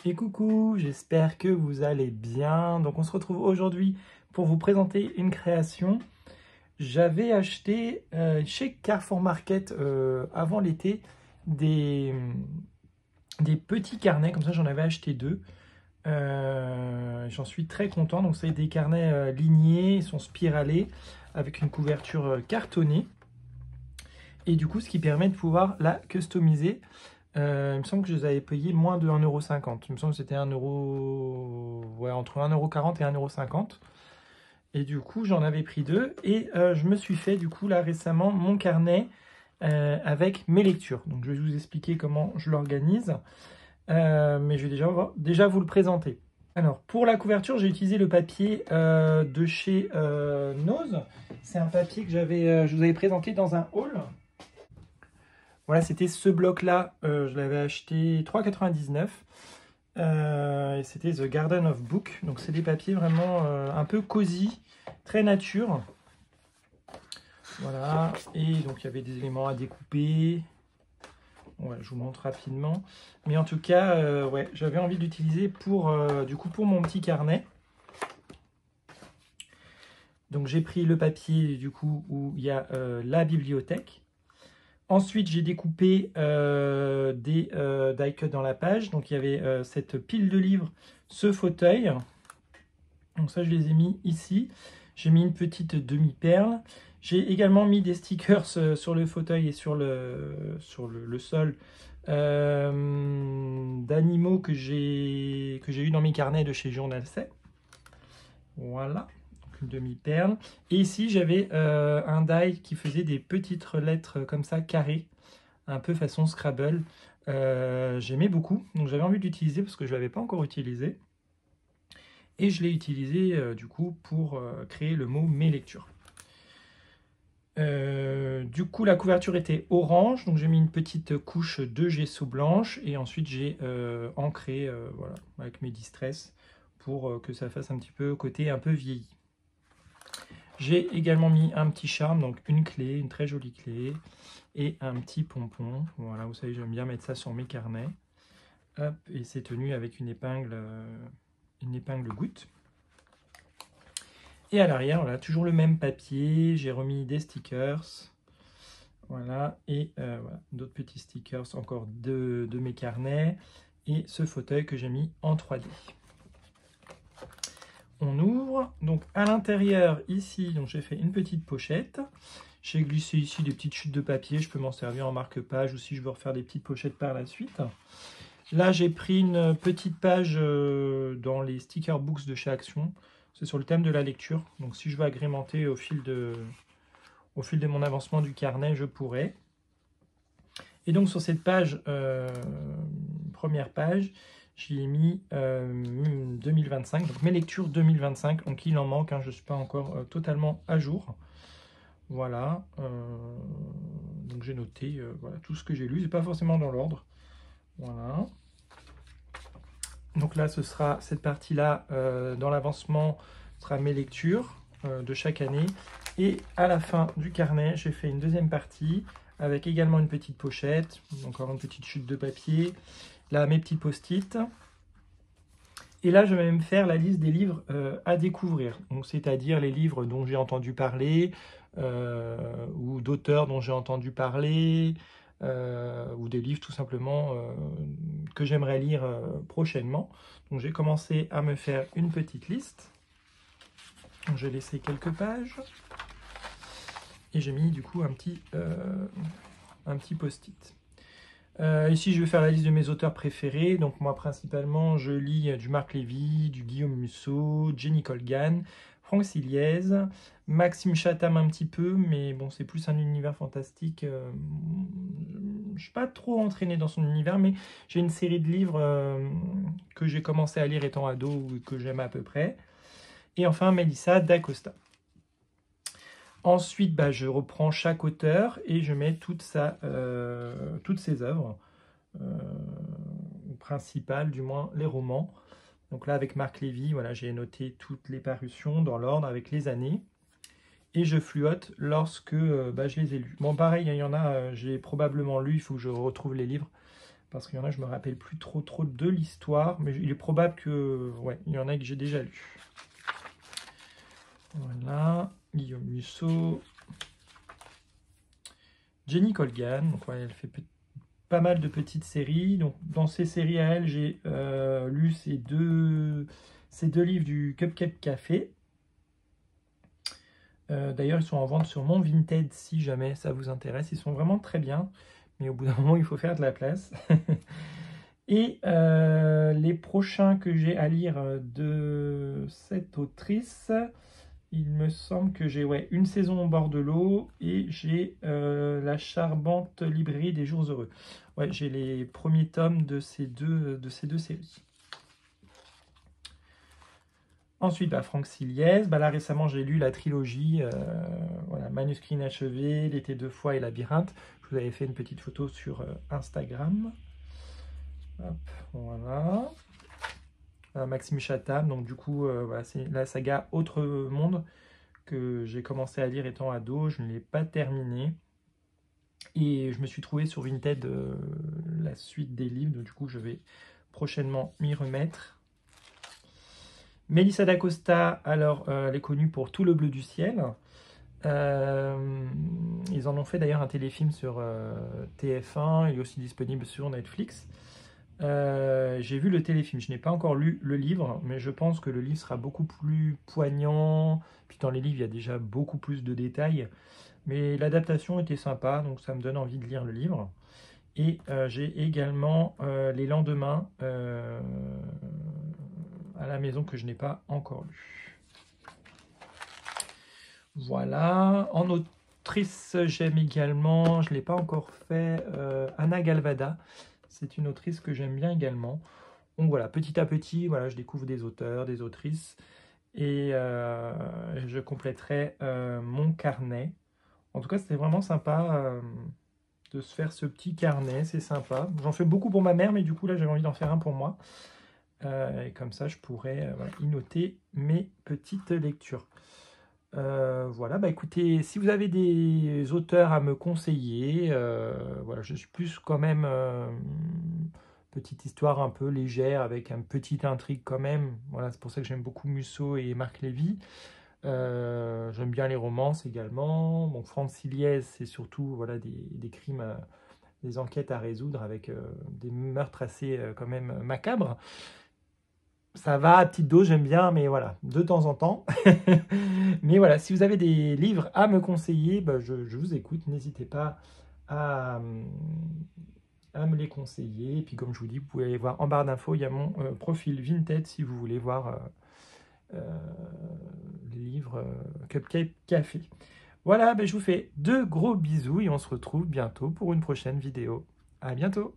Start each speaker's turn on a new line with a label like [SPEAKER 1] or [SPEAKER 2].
[SPEAKER 1] Et coucou, j'espère que vous allez bien. Donc on se retrouve aujourd'hui pour vous présenter une création. J'avais acheté chez Carrefour Market avant l'été des, des petits carnets, comme ça j'en avais acheté deux. J'en suis très content. Donc c'est des carnets lignés, ils sont spiralés avec une couverture cartonnée. Et du coup ce qui permet de pouvoir la customiser. Il me semble que je les avais payés moins de 1,50 €. Il me semble que c'était 1 euro, ouais, entre 1,40 € et 1,50 €. Et du coup, j'en avais pris deux. Et je me suis fait, du coup, là, récemment, mon carnet avec mes lectures. Donc, je vais vous expliquer comment je l'organise. Mais je vais déjà vous le présenter. Alors, pour la couverture, j'ai utilisé le papier de chez Nose. C'est un papier que je vous avais présenté dans un haul. Voilà, c'était ce bloc-là, je l'avais acheté 3,99 €. Et c'était The Garden of Book. Donc c'est des papiers vraiment un peu cosy, très nature. Voilà, et donc il y avait des éléments à découper. Ouais, je vous montre rapidement. Mais en tout cas, ouais, j'avais envie d'utiliser pour, du coup, pour mon petit carnet. Donc j'ai pris le papier du coup où il y a la bibliothèque. Ensuite, j'ai découpé des die cuts dans la page. Donc, il y avait cette pile de livres, ce fauteuil. Donc ça, je les ai mis ici. J'ai mis une petite demi-perle. J'ai également mis des stickers sur le fauteuil et sur le sol d'animaux que j'ai eu dans mes carnets de chez Journal C. Voilà, une demi-perle. Et ici, j'avais un die qui faisait des petites lettres comme ça, carrées, un peu façon Scrabble. J'aimais beaucoup, donc j'avais envie d'utiliser parce que je ne l'avais pas encore utilisé. Et je l'ai utilisé du coup pour créer le mot mes lectures. Du coup, la couverture était orange, donc j'ai mis une petite couche de gesso blanche et ensuite j'ai ancré voilà, avec mes distress pour que ça fasse un petit peu côté un peu vieilli. J'ai également mis un petit charme, donc une clé, une très jolie clé, et un petit pompon. Voilà, vous savez, j'aime bien mettre ça sur mes carnets. Hop, et c'est tenu avec une épingle goutte. Et à l'arrière, voilà, toujours le même papier. J'ai remis des stickers. Voilà, et voilà, d'autres petits stickers encore de mes carnets. Et ce fauteuil que j'ai mis en 3D. On ouvre, donc à l'intérieur ici, donc j'ai fait une petite pochette. J'ai glissé ici des petites chutes de papier, je peux m'en servir en marque-page ou si je veux refaire des petites pochettes par la suite. Là j'ai pris une petite page dans les sticker books de chez Action, c'est sur le thème de la lecture, donc si je veux agrémenter au fil de mon avancement du carnet, je pourrais. Et donc sur cette page, première page, j'y ai mis 2025, donc mes lectures 2025, donc il en manque, hein, je ne suis pas encore totalement à jour. Voilà, donc j'ai noté voilà, tout ce que j'ai lu, c'est pas forcément dans l'ordre. Voilà. Donc là, ce sera cette partie-là, dans l'avancement, ce sera mes lectures de chaque année. Et à la fin du carnet, j'ai fait une deuxième partie avec également une petite pochette, encore une petite chute de papier. Là, mes petits post-it. Et là, je vais même faire la liste des livres à découvrir. Donc, c'est-à-dire les livres dont j'ai entendu parler, ou d'auteurs dont j'ai entendu parler, ou des livres tout simplement que j'aimerais lire prochainement. Donc, j'ai commencé à me faire une petite liste. Donc, j'ai laissé quelques pages. Et j'ai mis du coup un petit post-it. Ici, je vais faire la liste de mes auteurs préférés. Donc moi, principalement, je lis du Marc Lévy, du Guillaume Musso, Jenny Colgan, Franck Siliez, Maxime Chatham un petit peu, mais bon, c'est plus un univers fantastique. Je ne suis pas trop entraîné dans son univers, mais j'ai une série de livres que j'ai commencé à lire étant ado ou que j'aime à peu près. Et enfin, Melissa d'Acosta. Ensuite, bah, je reprends chaque auteur et je mets toutes ses œuvres, principales, du moins les romans. Donc là, avec Marc Lévy, voilà, j'ai noté toutes les parutions dans l'ordre avec les années. Et je fluote lorsque bah, je les ai lus. Bon, pareil, il y en a, j'ai probablement lu, il faut que je retrouve les livres. parce qu'il y en a, je me rappelle plus trop de l'histoire, mais il est probable que, ouais, il y en a que j'ai déjà lu. Voilà, Guillaume Musso. Jenny Colgan, donc ouais, elle fait pas mal de petites séries. Donc dans ces séries à elle, j'ai lu ces deux livres du Cupcake Café. D'ailleurs, ils sont en vente sur mon Vinted si jamais ça vous intéresse. Ils sont vraiment très bien, mais au bout d'un moment, il faut faire de la place. Et les prochains que j'ai à lire de cette autrice, il me semble que j'ai une saison au bord de l'eau et j'ai La charmante librairie des jours heureux. Ouais, j'ai les premiers tomes de ces deux séries. Ensuite, Franck Siliès. Là, récemment, j'ai lu la trilogie, voilà, Manuscrit inachevé, L'été deux fois et Labyrinthe. Je vous avais fait une petite photo sur Instagram. Hop, voilà. Maxime Chatham, donc du coup, voilà, c'est la saga Autre Monde que j'ai commencé à lire étant ado. Je ne l'ai pas terminé. Et je me suis trouvé sur Vinted la suite des livres, donc du coup, je vais prochainement m'y remettre. Mélissa d'Acosta, alors, elle est connue pour Tout le bleu du ciel. Ils en ont fait d'ailleurs un téléfilm sur TF1, il est aussi disponible sur Netflix. J'ai vu le téléfilm, je n'ai pas encore lu le livre, mais je pense que le livre sera beaucoup plus poignant. Puis dans les livres, il y a déjà beaucoup plus de détails. Mais l'adaptation était sympa, donc ça me donne envie de lire le livre. Et j'ai également Les lendemains à la maison que je n'ai pas encore lu. Voilà. En autrice, j'aime également, je ne l'ai pas encore fait, Anna Galvada. C'est une autrice que j'aime bien également. Donc voilà, petit à petit, voilà, je découvre des auteurs, des autrices. Et je compléterai mon carnet. En tout cas, c'était vraiment sympa de se faire ce petit carnet, c'est sympa. J'en fais beaucoup pour ma mère, mais du coup, là, j'avais envie d'en faire un pour moi. Et comme ça, je pourrais voilà, y noter mes petites lectures. Voilà, écoutez, si vous avez des auteurs à me conseiller, voilà, je suis plus quand même petite histoire un peu légère avec un petit intrigue quand même. Voilà, c'est pour ça que j'aime beaucoup Musso et Marc Lévy. J'aime bien les romances également. Bon, Franck Siliès, c'est surtout voilà, des crimes, des enquêtes à résoudre avec des meurtres assez quand même macabres. Ça va à petite dose, j'aime bien, mais voilà, de temps en temps. Mais voilà, si vous avez des livres à me conseiller, je vous écoute. N'hésitez pas à me les conseiller. Et puis comme je vous dis, vous pouvez aller voir en barre d'infos, il y a mon profil Vinted si vous voulez voir les livres Cupcake Café. Voilà, je vous fais de gros bisous et on se retrouve bientôt pour une prochaine vidéo. À bientôt!